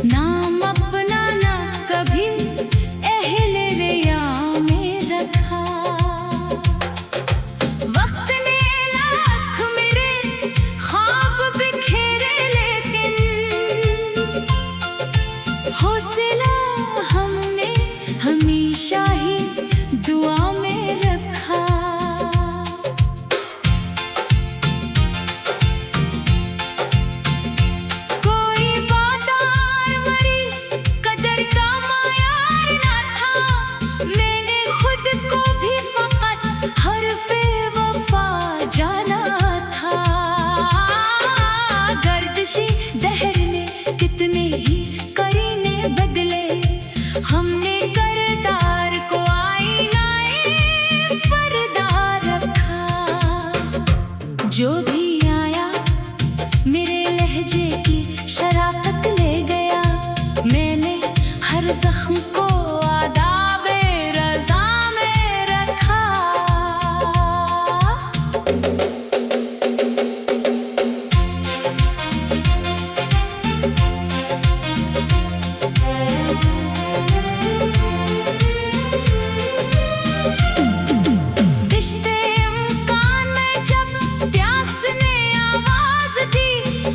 नाम अपना ना कभी अहले रिया में रखा। वक्त ने लाख मेरे ख्वाब बिखेरे, लेकिन हौसला हमने हमेशा ही दुआ में रखा। हमने करदार को आईनाए पर्दा रखा। जो भी आया मेरे लहजे की शराफत ले गया। मैंने हर जख्म को आदाबे रज़ा में रखा।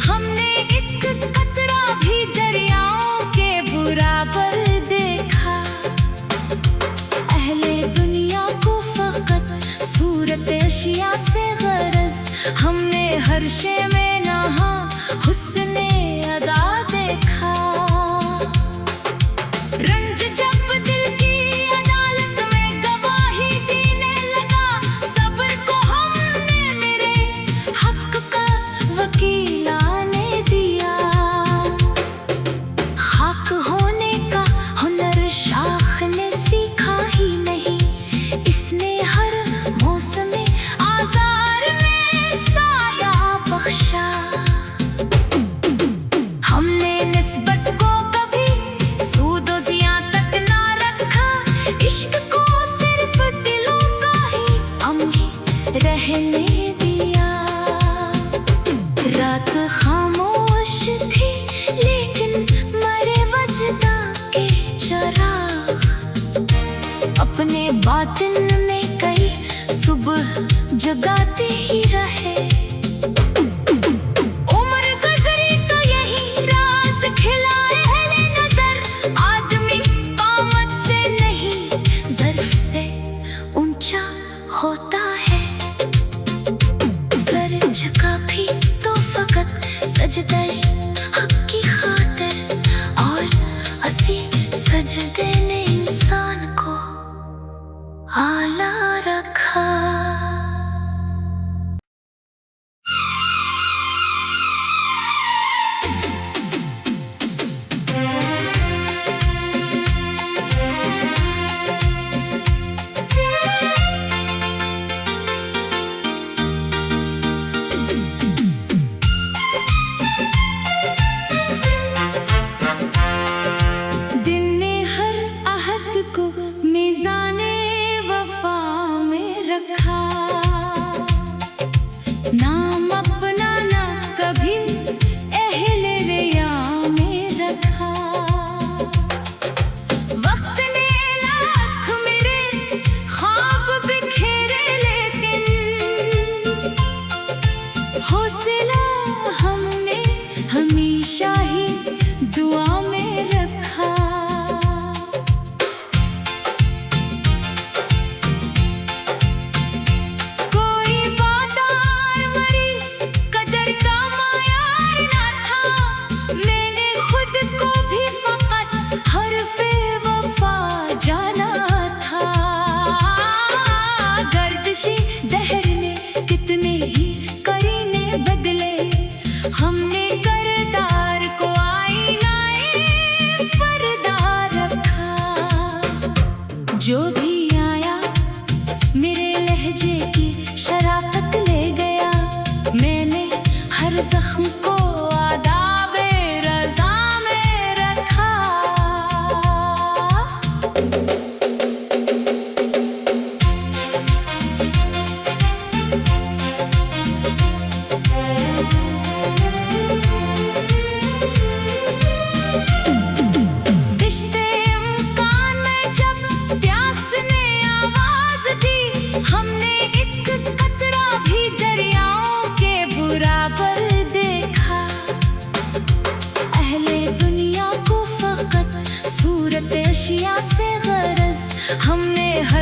हमने एक कतरा भी दरियाओं के बराबर देखा। अहले दुनिया को फकत सूरत अशिया से गरज, हमने हर शे में नहा हुस्ने अदा देखा। रंज जब दिल की अदालत में गवाही देने लगा, सब्र को हमने मेरे हक का वकील आने दिया। खाक होने का हुनर शाख ने सीखा ही नहीं, इसने हर मौसम आज़ार में साया बख्शा। हमने निस्बत को कभी सूदो ज़िया तक ना रखा, इश्क को सिर्फ दिलों का ही अम्ही रहने दिया। रात खामोश थी लेकिन मरे वजदा के चराग, अपने बातिन में कई सुबह जगाते ही रहे। उम्र गुजरी तो यही राज खिलाए अहले नजर, आदमी कामत से नहीं ज़र्फ से ऊंचा होता है। सर झुका भी तो फकत सजदे हक की खातिर, और हंसी सजदे ने इंसान को आला रखा। दिल ने हर आहद को मीज़ाने वफा में रखा। नाम अपना ना कभी अहले रिया में रखा। वक्त ने लाख मेरे ख्वाब बिखेरे, लेकिन हौसला हमने हमेशा ही दुआ में रखा। कोई बादार मरी कदर का मायार ना था, मैंने खुद को भी फकत हरफ़े वफा जाना था। गर्दिशी दहर ने कितने ही करीने बदले, हमने करदार को आईनाए पर्दा रखा। जो भी आया मेरे लहजे की शराफत ले गया। मैंने हर जख्म को आदाबे रज़ा में रखा।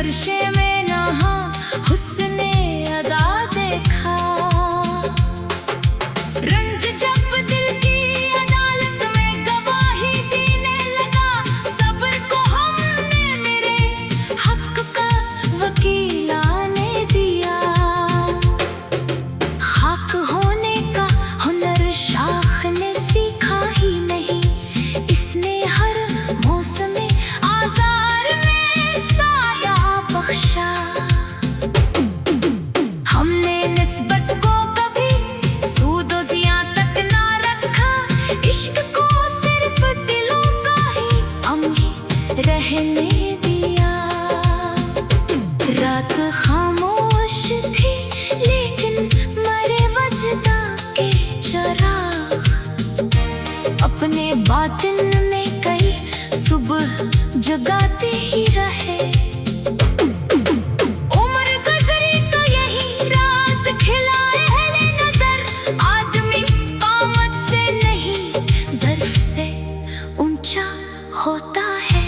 हर्षे में नहा, हुस्ने अदा देखा। रंज जब दिल की अदालत में गवाही देने लगा, सब्र को हमने मेरे हक का वकीलाने दिया। हक होने का हुनर शाख ने सीखा ही नहीं, इसने हर मौसम आज़ार में साया बख्शा। हमने निस्बत को कभी सूदो ज़िया तक ना रखा, इश्क को सिर्फ दिलों का ही अम्ही रहने दिया। रात खामोश थी लेकिन मरे वजदा के चराग, अपने बातिन में कई सुबह जगाते ही रहे। उम्र गुजरी तो यही राज खिलाए अहले नजर, आदमी कामत से नहीं ज़र्फ से ऊंचा होता है।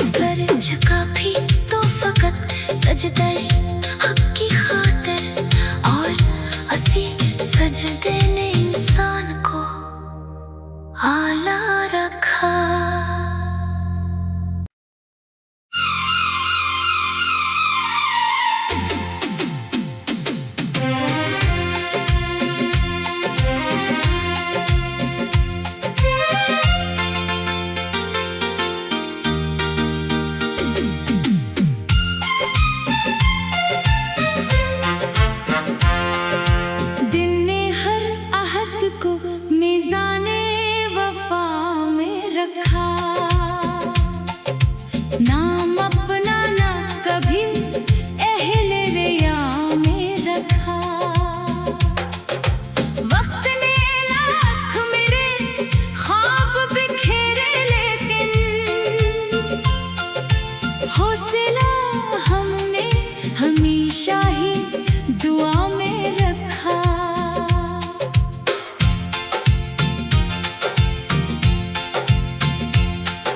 सर झुका भी तो फकत सजदे हक की खातिर, और असी सजदे ने इंसान को आला रखा। दिल ने हर अहद को मीज़ाने वफा में रखा, नाम अपना ना कभी अहले रिया में रखा। वक्त ने लाख मेरे ख्वाब बिखेरे, लेकिन हौसला हमने हमेशा ही दुआ में रखा।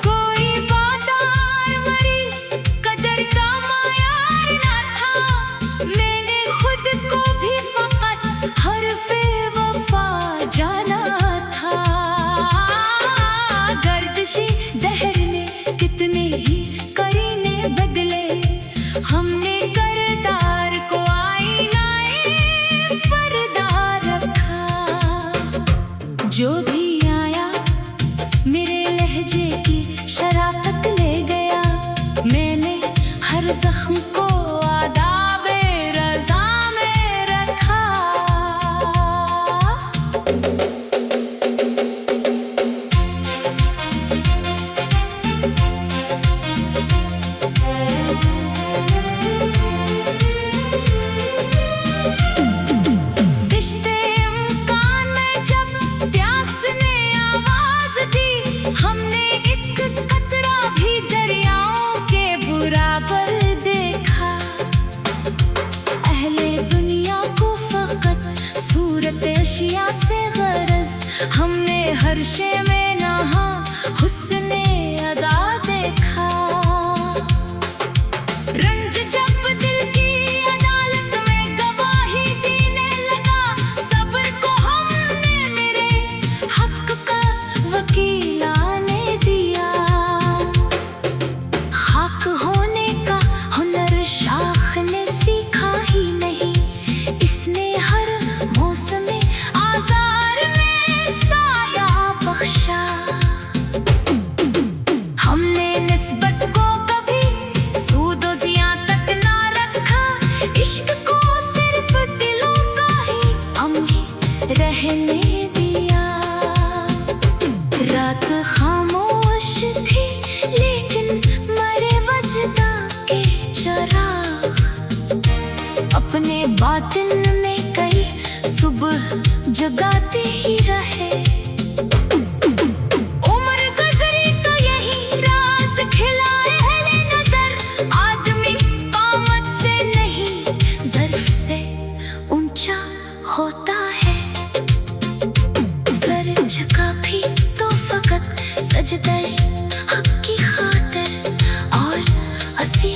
कोई बादार मरी कदर का मायार ना था, मैंने खुद को भी फकत हरफ़े वफा जाना था। गर्दिशी दहर ने कितने ही करीने बदले, हमने करदार को आईनाए पर्दा रखा। जो भी आया मेरे लहजे की शराफत ले गया, मैंने हर जख्म को आदाबे रज़ा में रखा। रिश्ते इम्कान में जब प्यास ने आवाज दी, हमने एक कतरा भी दरियाओं के बराबर देखा। अहले दुनिया को फकत सूरत अशिया से गरज, हमने हर शे में नहा, हुस्ने अदा देखा। रंज जब दिल की अदालत में गवाही देने लगा, सब्र को हमने मेरे हक का वकीलाने दिया। हक होने का हुनर शाख ने सीखा ही नहीं, इसने हर मौसम आज़ार में साया बख्शा। हमने निस्बत को कभी सूदो ज़िया तक ना रखा, इश्क को सिर्फ दिलों का ही अम्ही रहने दिया। रात खामोश थी लेकिन मरे वजदा के चराग, अपने बातिन में कई सुबह जगाते ही रहे। उम्र गुजरी तो यही राज खिलाए अहले नजर, आदमी कामत से नहीं ज़र्फ से ऊंचा होता है। सर झुका भी तो फकत सजदे हक की खातिर, और असी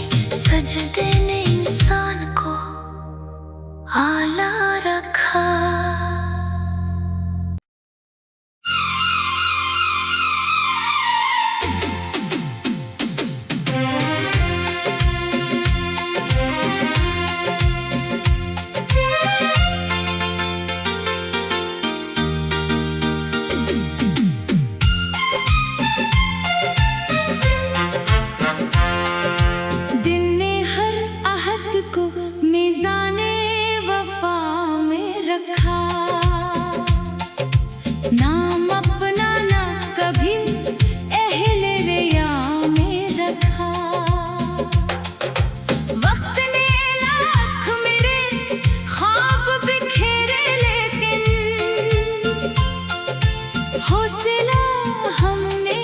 हमने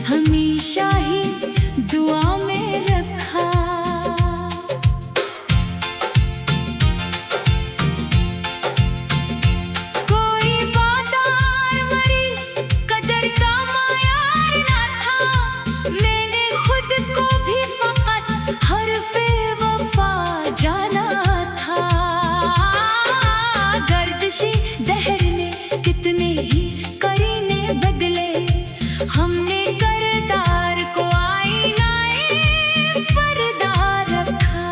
हमेशा ही दुआ में रखा। कोई बादार मरी कदर का मायार ना था, मैंने खुद को भी फकत हरफे वफा जाना था। गर्दिशी दहर ने कितने ही करीने बदले, हमने करदार को आईनाए पर्दा रखा।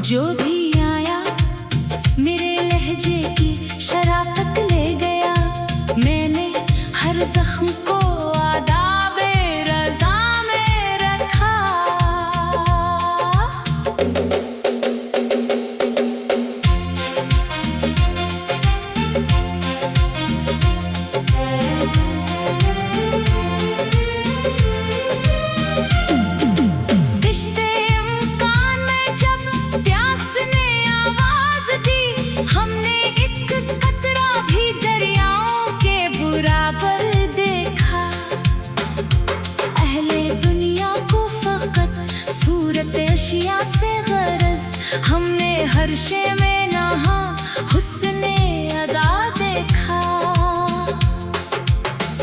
जो भी आया मेरे लहजे की शराफत ले गया, मैंने हर जख्म को आदाबे रज़ा में रखा। रिश्ते इम्कान में जब प्यास ने आवाज दी, हमने एक कतरा भी दरियाओं के बराबर देखा। अहले दुनिया को फकत सूरत अशिया से गरज, हमने हर शे में नहा हुस्ने अदा देखा।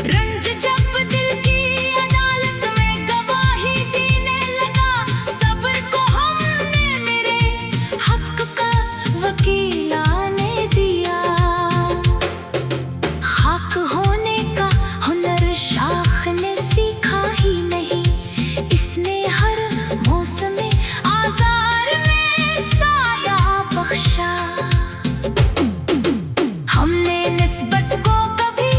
रंज जब दिल की अदालत में गवाही देने लगा, सब्र को हमने मेरे हक का वकीलाने दिया। खाक होने का हुनर शाख ने सीखा ही नहीं, इसने हर मौसम आज़ार में साया बख्शा। हमने निस्बत को कभी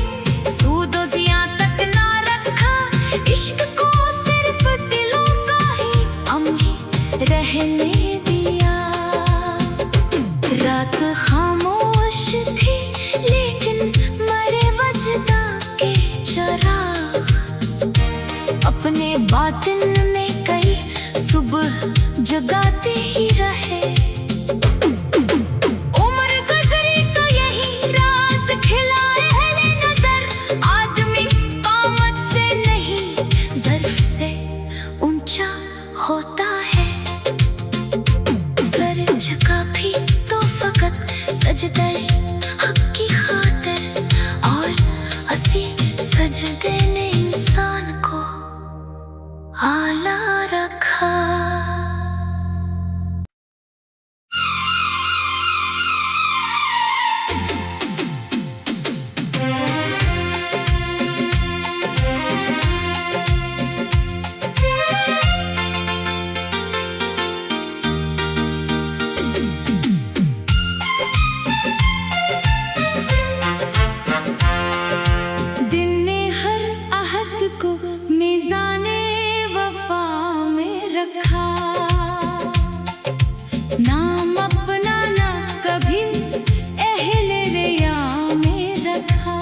सूदो ज़िया तक ना रखा, इश्क को सिर्फ दिलों का ही अमी रहने दिया। रात खामोश थी लेकिन मरे वजदा के चराग, अपने बातिन में कई सुबह जगाते ही रहे। उम्र गुजरी तो यही राज खिलाए अहले नजर, आदमी कामत से नहीं ज़र्फ से ऊंचा होता है। सर झुका भी तो फकत सजदे हक की खातिर, और असी सजदे ने इंसान को आला रखा। दिल ने हर आहद को मीज़ाने वफा में रखा। नाम अपना ना कभी अहले रिया में रखा।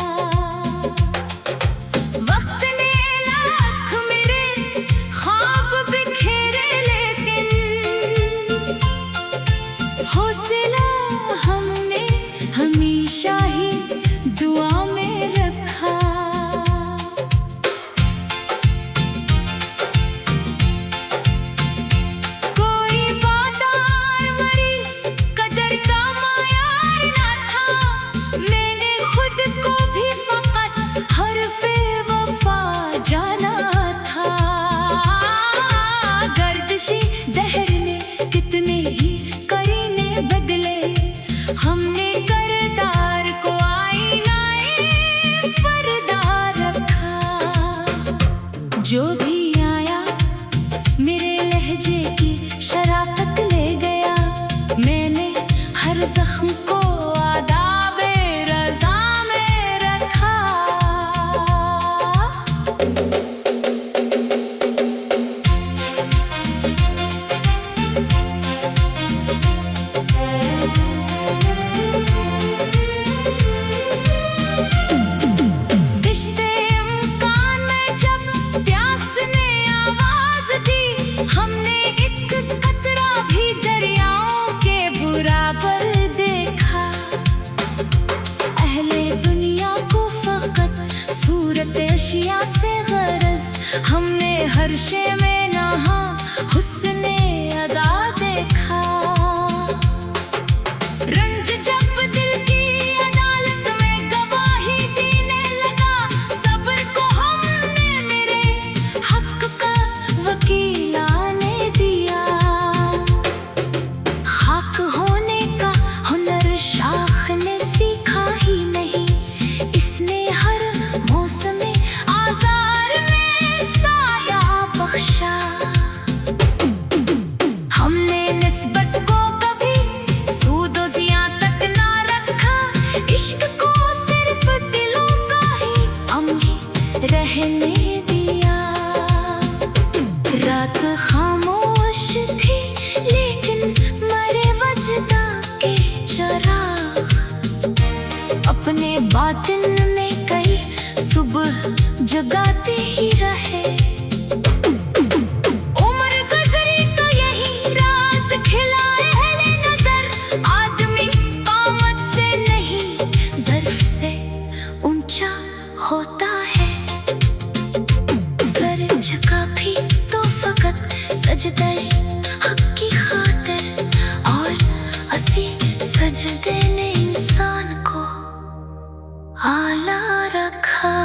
वक्त ने लाख मेरे ख्वाब बिखेरे, लेकिन हौसला हमने हमेशा ही दुआ में रखा। कोई बादार मरी कदर का मायार ना था, मैंने खुद को भी फकत हरफे वफा जाना था। गर्दिशी दहर ने कितने ही करीने बदले, हमने करदार को आईनाए पर्दा रखा। जो भी आया मेरे लहजे की शराफत ले गया, मैंने हर जख्म को आदाबे रज़ा में रखा। रिश्ते इम्कान में जब प्यास ने आवाज दी, हमने एक कतरा भी दरियाओं के बराबर देखा। करते अशिया से गरज, हमने हर शे में नहा हुस्ने अदा देखा। रंज जब दिल की अदालत में गवाही देने लगा, सब्र को हमने मेरे हक का वकीलाने दिया। खाक होने का हुनर शाख ने सीखा ही नहीं, इसने हर मौसम आज़ार में साया बख्शा। हमने निस्बत को कभी सूदो ज़िया तक ना रखा, इश्क को सिर्फ दिलों का ही अमीर रहने दिया। रात खामोश थी लेकिन मरे वजदा के चराग, अपने बातिन में कई सुबह जगाते ही रहे। उम्र गुजरी तो यही राज खिलाए अहले नजर, आदमी कामत से नहीं ज़र्फ से ऊंचा होता है। सर झुका भी तो फकत सजदे हक की खातिर, और असी सजदे ने इंसान को आला रखा।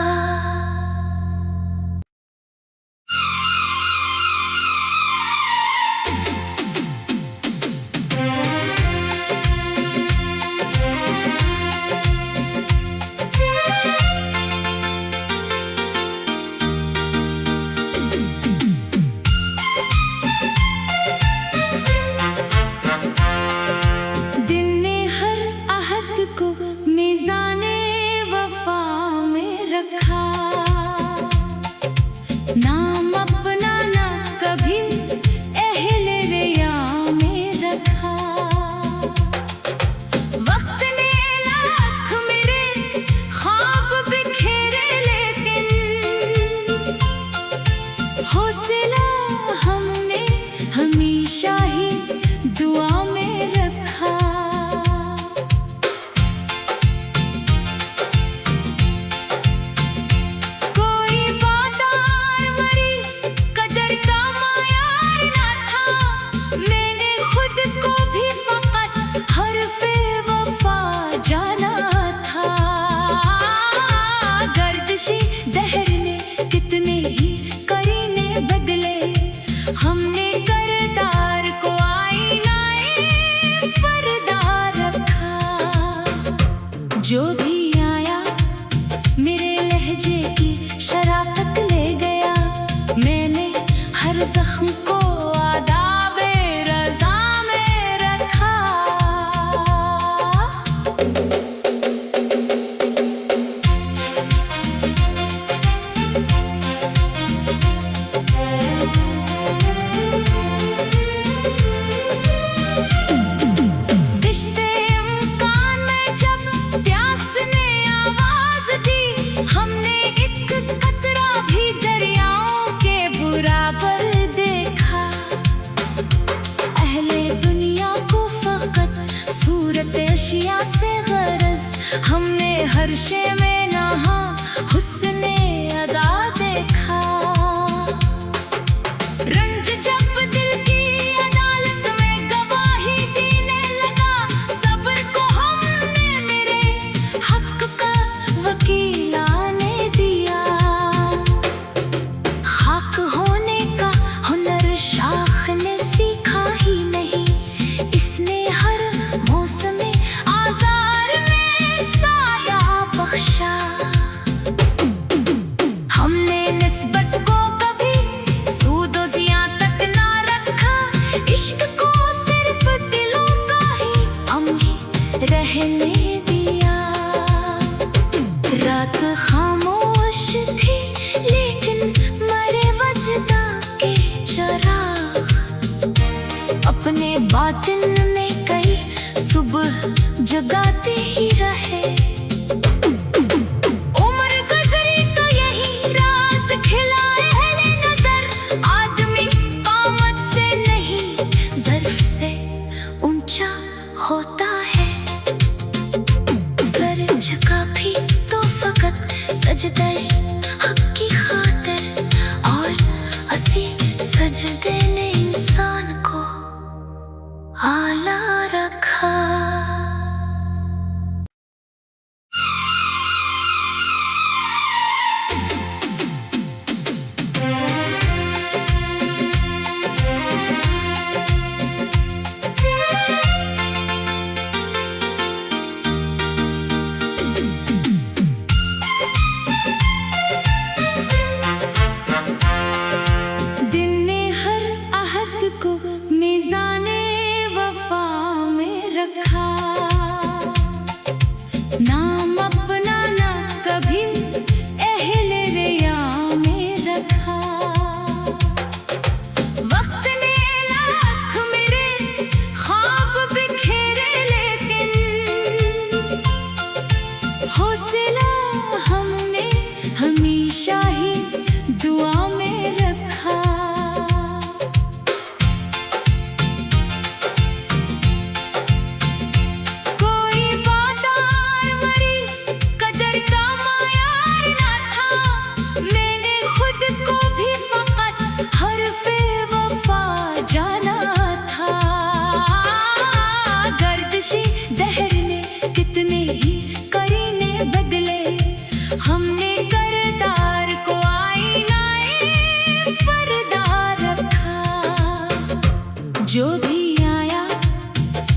जो भी आया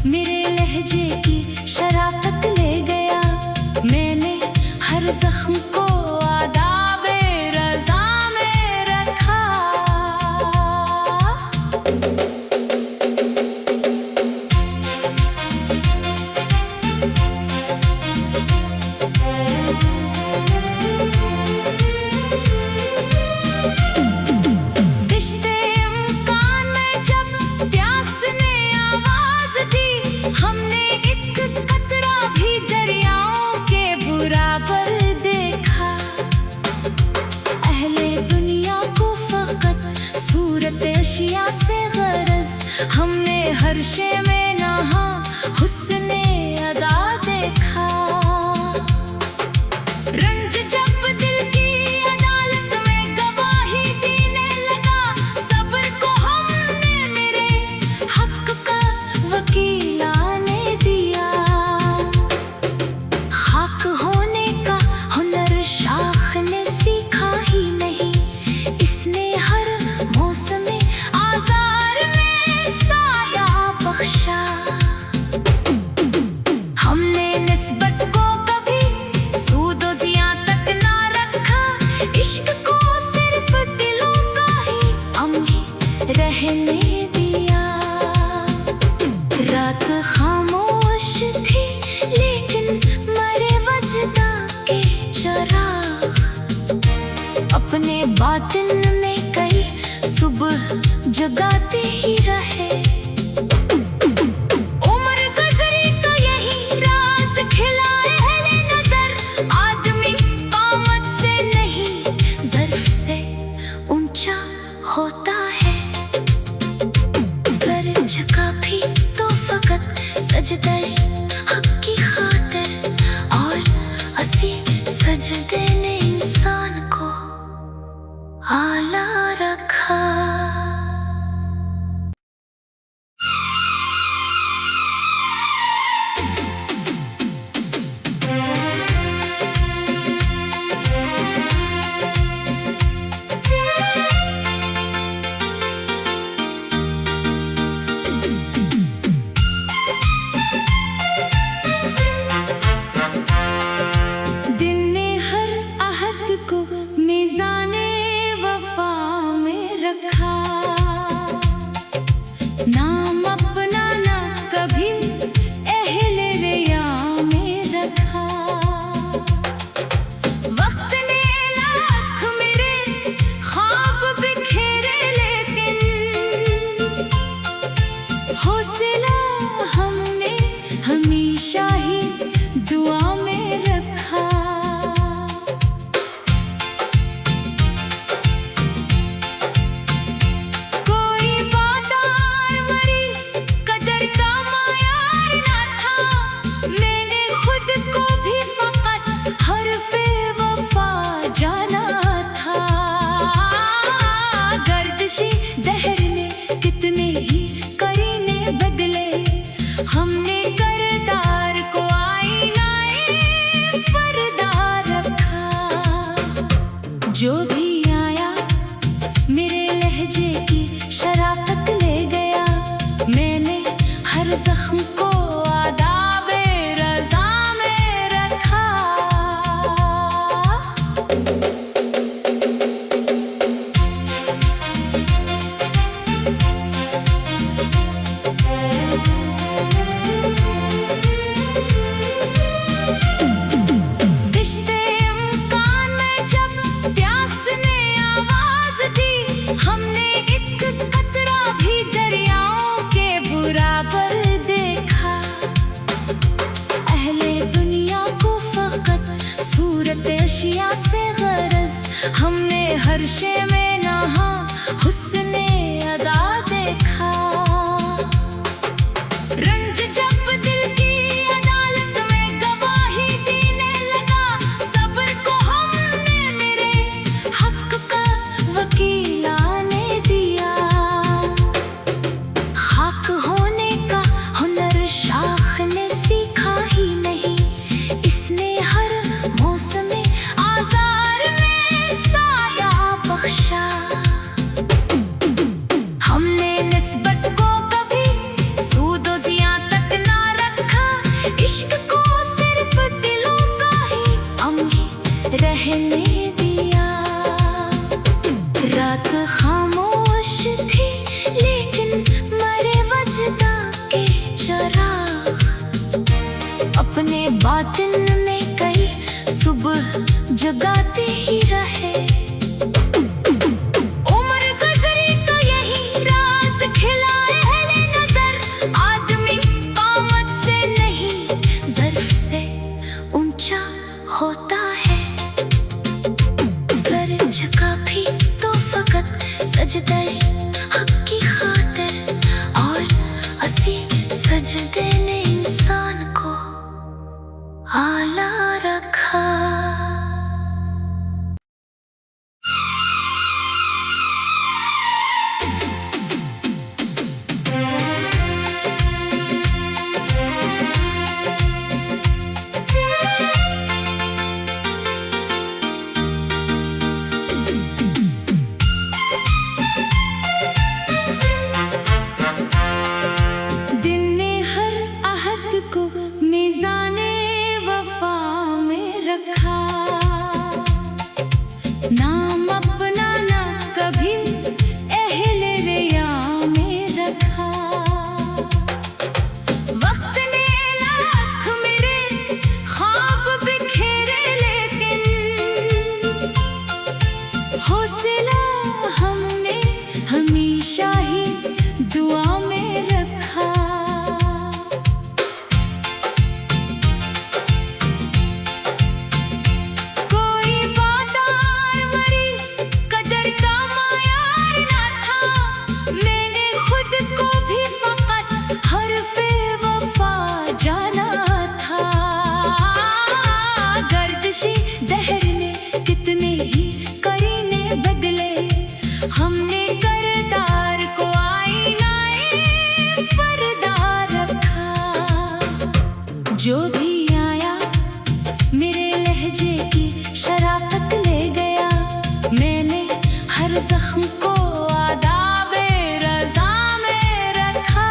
मेरे लहजे की शराफत ले गया। मैंने हर जख्म को आदाबे रज़ा में रखा। दिश्ते इम्कान में जब प्यास ने आवाज दी, हमने एक कतरा भी दरियाओं के बराबर देखा। अहले दुनिया को फकत सूरत अशिया से गरज, हमने हर शे में नहा हुस्ने अदा देखा। रंज जब दिल की अदालत में गवाही देने लगा, सब्र को हमने मेरे हक का वकीलाने दिया। खाक होने का हुनर शाख ने सीखा ही नहीं, इसने हर मौसम आज़ार में साया बख्शा। हमने निस्बत को कभी सूदो ज़िया तक ना रखा, इश्क को सिर्फ दिलों का ही अम्ही रहने दिया। रात खामोश थी लेकिन मरे वजदा के चराग, अपने बातिन में कई सुबह जगाते ही रहे। उम्र गुजरी तो यही राज खिलाए अहले नजर, आदमी कामत से नहीं ज़र्फ से ऊंचा होता है। सर झुका भी तो फकत सजदे हक की खातिर, और असी सजदे ने इंसान को आला रखा। दिल ने हर अहद को मीज़ाने वफा में रखा। नाम अपना ना कभी अहले रिया में रखा। वक्त ने लाख मेरे ख्वाब बिखेरे, लेकिन हौसला हमने हमेशा ही दुआ में रखा। कोई बादार मरी कदर का मायार ना था, मैंने खुद को भी फकत हरफे वफा जाना था। गर्दिशी दहर ने कितने ही करीने बदले, हमने करदार को आईनाए पर्दा रखा। जो भी आया मेरे लहजे की शराफत ले गया। मैंने हर जख्म को आदाबे रज़ा में रखा। दिश्ते इम्कान में जब प्यास ने आवाज दी, हमने एक कतरा भी दरियाओं के बराबर देखा। अहले दुनिया को फकत सूरत अशिया से गरज, हमने हर शे में नहा हुस्ने अदा देखा। रंज जब दिल की अदालत में गवाही देने लगा, सब्र को हमने मेरे हक का वकीलाने दिया। खाक होने का हुनर शाख ने सीखा ही नहीं, इसने हर मौसम आज़ार में साया बख्शा। सजदे हक की खातिर और असी सजदे ने इंसान को आला रखा। नाम अपना ना कभी अहले रिया में रखा। वक्त ने लाख मेरे ख्वाब बिखेरे लेकिन हौसला हमने हमेशा ही दुआ में रखा। दहर ने कितने ही करीने बदले, हमने करदार को आईनाए पर्दा रखा। जो भी आया मेरे लहजे की शराफत ले गया, मैंने हर जख्म को आदाबे रज़ा में रखा।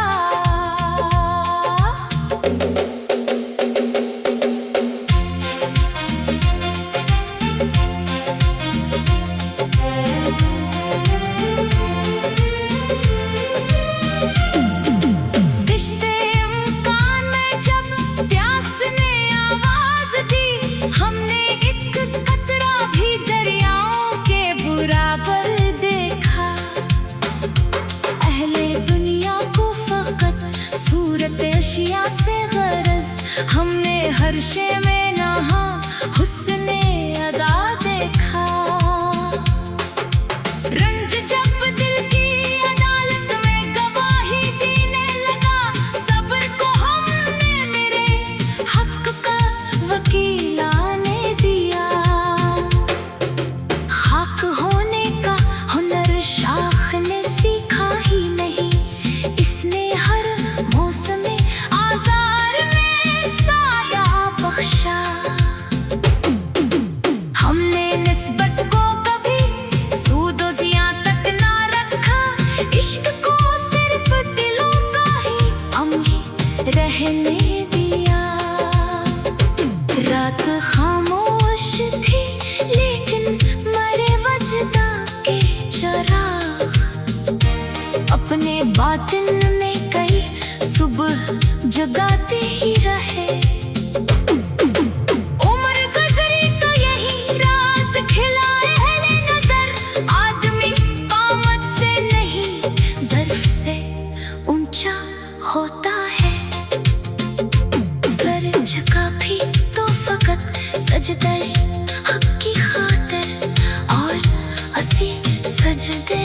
से गरज हमने हर शे में नहा हुस्ने अदा देखा। रंज जब दिल की अदालत में गवाही देने लगा, सब्र को हमने मेरे हक का वकीलाने दिया। खाक होने का हुनर शाख ने सीखा ही नहीं, इसने हर मौसम हमने निस्बत को कभी सूदो ज़िया तक ना रखा। इश्क को सिर्फ दिलों का ही अमी रहने दिया। रात खामोश थी लेकिन मरे वजदा के चराग अपने बातिन में कई सुबह जगाते ही रहे। ऊंचा होता है सर झुका भी तो फकत सजदे हक की खातिर और असी सजदे